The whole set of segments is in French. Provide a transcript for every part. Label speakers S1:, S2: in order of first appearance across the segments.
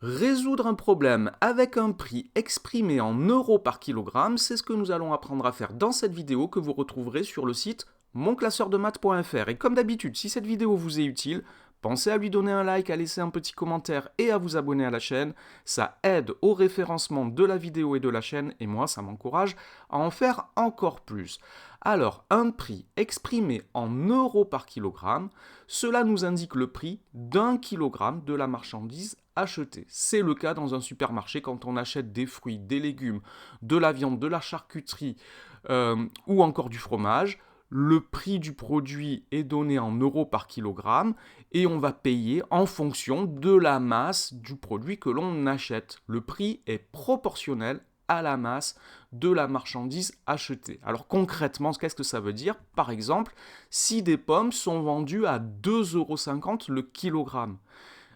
S1: Résoudre un problème avec un prix exprimé en euros par kilogramme, c'est ce que nous allons apprendre à faire dans cette vidéo que vous retrouverez sur le site monclasseurdemaths.fr. Et comme d'habitude, si cette vidéo vous est utile, pensez à lui donner un like, à laisser un petit commentaire et à vous abonner à la chaîne. Ça aide au référencement de la vidéo et de la chaîne et moi, ça m'encourage à en faire encore plus. Alors, un prix exprimé en euros par kilogramme, cela nous indique le prix d'un kilogramme de la marchandise achetée. C'est le cas dans un supermarché quand on achète des fruits, des légumes, de la viande, de la charcuterie ou encore du fromage. Le prix du produit est donné en euros par kilogramme et on va payer en fonction de la masse du produit que l'on achète. Le prix est proportionnel à la masse de la marchandise achetée. Alors concrètement, qu'est-ce que ça veut dire? Par exemple, si des pommes sont vendues à 2,50 € le kilogramme,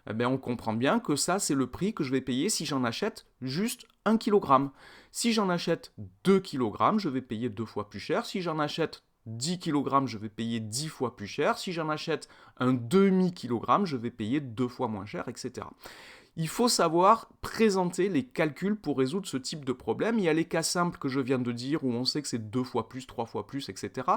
S1: eh bien, on comprend bien que ça, c'est le prix que je vais payer si j'en achète juste 1 kg. Si j'en achète 2 kg, je vais payer 2 fois plus cher. Si j'en achète 10 kg, je vais payer 10 fois plus cher. Si j'en achète un demi-kilogramme, je vais payer 2 fois moins cher, etc. Il faut savoir présenter les calculs pour résoudre ce type de problème. Il y a les cas simples que je viens de dire où on sait que c'est 2 fois plus, 3 fois plus, etc.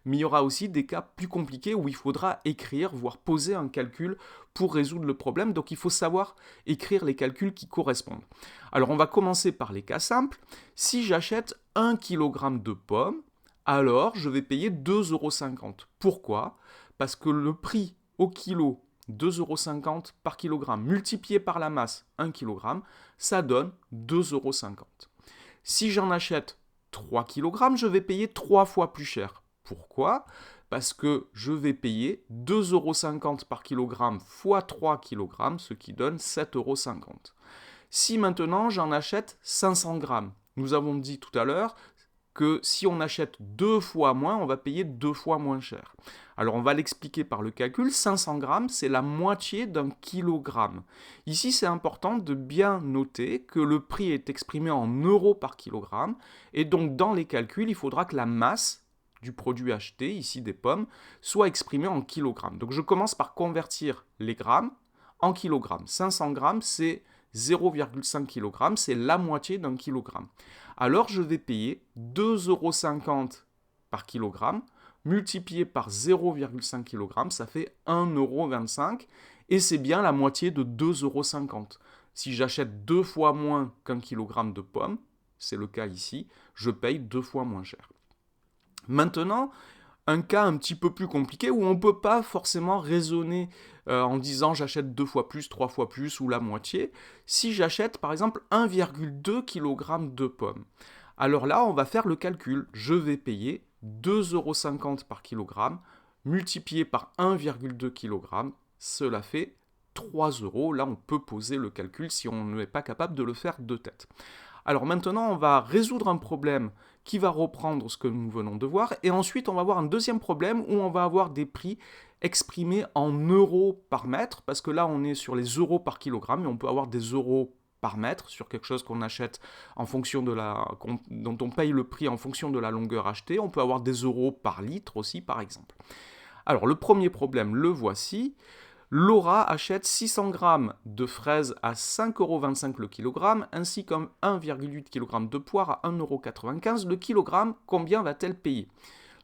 S1: Mais il y aura aussi des cas plus compliqués où il faudra écrire, voire poser un calcul pour résoudre le problème. Donc il faut savoir écrire les calculs qui correspondent. Alors on va commencer par les cas simples. Si j'achète 1 kg de pommes, alors je vais payer 2,50 €. Pourquoi? Parce que le prix au kilo 2,50 € par kilogramme multiplié par la masse 1 kg, ça donne 2,50 €. Si j'en achète 3 kg, je vais payer 3 fois plus cher. Pourquoi? Parce que je vais payer 2,50 € par kilogramme fois 3 kg, ce qui donne 7,50 €. Si maintenant j'en achète 500 grammes, nous avons dit tout à l'heure que si on achète 2 fois moins, on va payer 2 fois moins cher. Alors on va l'expliquer par le calcul, 500 grammes, c'est la moitié d'un kilogramme. Ici, c'est important de bien noter que le prix est exprimé en euros par kilogramme, et donc dans les calculs, il faudra que la masse du produit acheté, ici des pommes, soit exprimée en kilogrammes. Donc je commence par convertir les grammes en kilogrammes. 500 grammes, c'est 0,5 kg, c'est la moitié d'un kilogramme. Alors je vais payer 2,50 € par kilogramme, multiplié par 0,5 kg, ça fait 1,25 € et c'est bien la moitié de 2,50 €. Si j'achète 2 fois moins qu'un kilogramme de pommes, c'est le cas ici, je paye 2 fois moins cher. Maintenant, un cas un petit peu plus compliqué où on ne peut pas forcément raisonner en disant j'achète 2 fois plus, 3 fois plus ou la moitié. Si j'achète par exemple 1,2 kg de pommes, alors là on va faire le calcul. Je vais payer 2,50 € par kilogramme multiplié par 1,2 kg, cela fait 3 €. Là on peut poser le calcul si on n'est pas capable de le faire de tête. Alors maintenant, on va résoudre un problème qui va reprendre ce que nous venons de voir, et ensuite on va voir un deuxième problème où on va avoir des prix exprimés en euros par mètre, parce que là on est sur les euros par kilogramme, mais on peut avoir des euros par mètre sur quelque chose qu'on achète en fonction de dont on paye le prix en fonction de la longueur achetée. On peut avoir des euros par litre aussi, par exemple. Alors le premier problème, le voici. Laura achète 600 grammes de fraises à 5,25 € le kilogramme, ainsi qu'un 1,8 kg de poire à 1,95 € le kilogramme. Combien va-t-elle payer?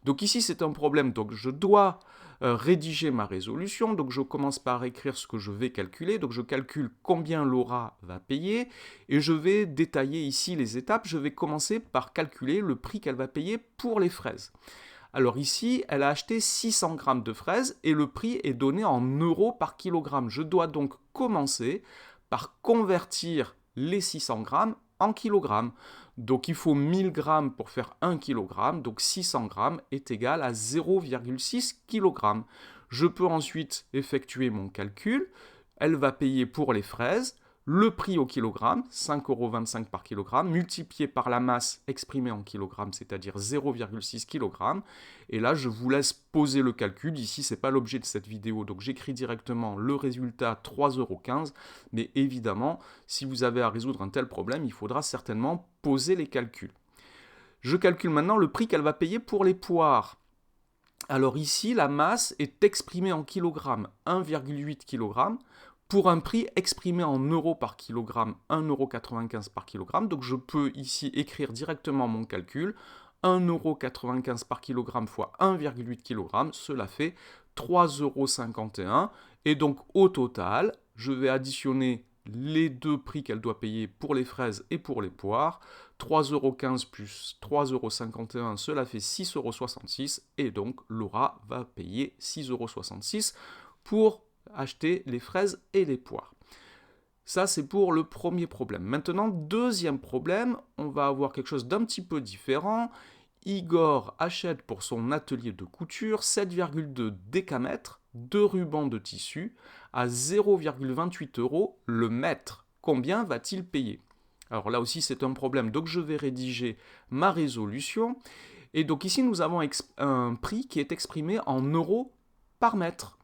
S1: Donc ici c'est un problème, donc je dois rédiger ma résolution, donc je commence par écrire ce que je vais calculer, donc je calcule combien Laura va payer, et je vais détailler ici les étapes. Je vais commencer par calculer le prix qu'elle va payer pour les fraises. Alors ici, elle a acheté 600 grammes de fraises et le prix est donné en euros par kilogramme. Je dois donc commencer par convertir les 600 grammes en kilogrammes. Donc il faut 1000 grammes pour faire 1 kilogramme, donc 600 grammes est égal à 0,6 kg. Je peux ensuite effectuer mon calcul. Elle va payer pour les fraises le prix au kilogramme, 5,25 € par kilogramme, multiplié par la masse exprimée en kilogrammes, c'est-à-dire 0,6 kg. Et là, je vous laisse poser le calcul. Ici, ce n'est pas l'objet de cette vidéo, donc j'écris directement le résultat 3,15 €. Mais évidemment, si vous avez à résoudre un tel problème, il faudra certainement poser les calculs. Je calcule maintenant le prix qu'elle va payer pour les poires. Alors ici, la masse est exprimée en kilogrammes, 1,8 kg. pour un prix exprimé en euros par kilogramme, 1,95 € par kilogramme. Donc je peux ici écrire directement mon calcul. 1,95 € par kilogramme fois 1,8 kg, cela fait 3,51 €. Et donc au total, je vais additionner les deux prix qu'elle doit payer pour les fraises et pour les poires. 3,15 € plus 3,51 €, cela fait 6,66 € et donc Laura va payer 6,66 € pour acheter les fraises et les poires. Ça, c'est pour le premier problème. Maintenant, deuxième problème, on va avoir quelque chose d'un petit peu différent. Igor achète pour son atelier de couture 7,2 décamètres de ruban de tissu à 0,28 € le mètre. Combien va-t-il payer? Alors là aussi, c'est un problème. Donc, je vais rédiger ma résolution. Et donc ici, nous avons un prix qui est exprimé en euros par mètre.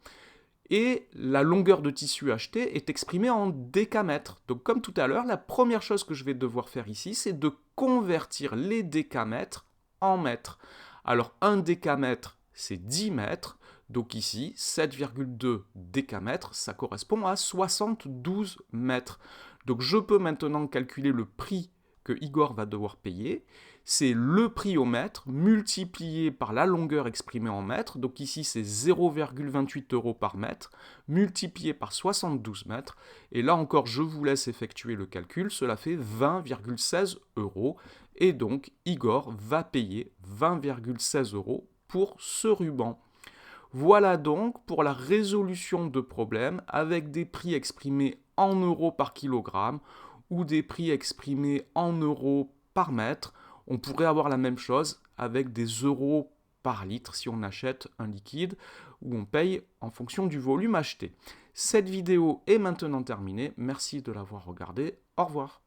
S1: Et la longueur de tissu acheté est exprimée en décamètres. Donc comme tout à l'heure, la première chose que je vais devoir faire ici, c'est de convertir les décamètres en mètres. Alors un décamètre, c'est 10 mètres. Donc ici, 7,2 décamètres, ça correspond à 72 mètres. Donc je peux maintenant calculer le prix que Igor va devoir payer. C'est le prix au mètre multiplié par la longueur exprimée en mètres. Donc ici, c'est 0,28 € par mètre multiplié par 72 mètres. Et là encore, je vous laisse effectuer le calcul. Cela fait 20,16 €. Et donc, Igor va payer 20,16 € pour ce ruban. Voilà donc pour la résolution de problèmes avec des prix exprimés en euros par kilogramme ou des prix exprimés en euros par mètre. On pourrait avoir la même chose avec des euros par litre si on achète un liquide où on paye en fonction du volume acheté. Cette vidéo est maintenant terminée. Merci de l'avoir regardée. Au revoir.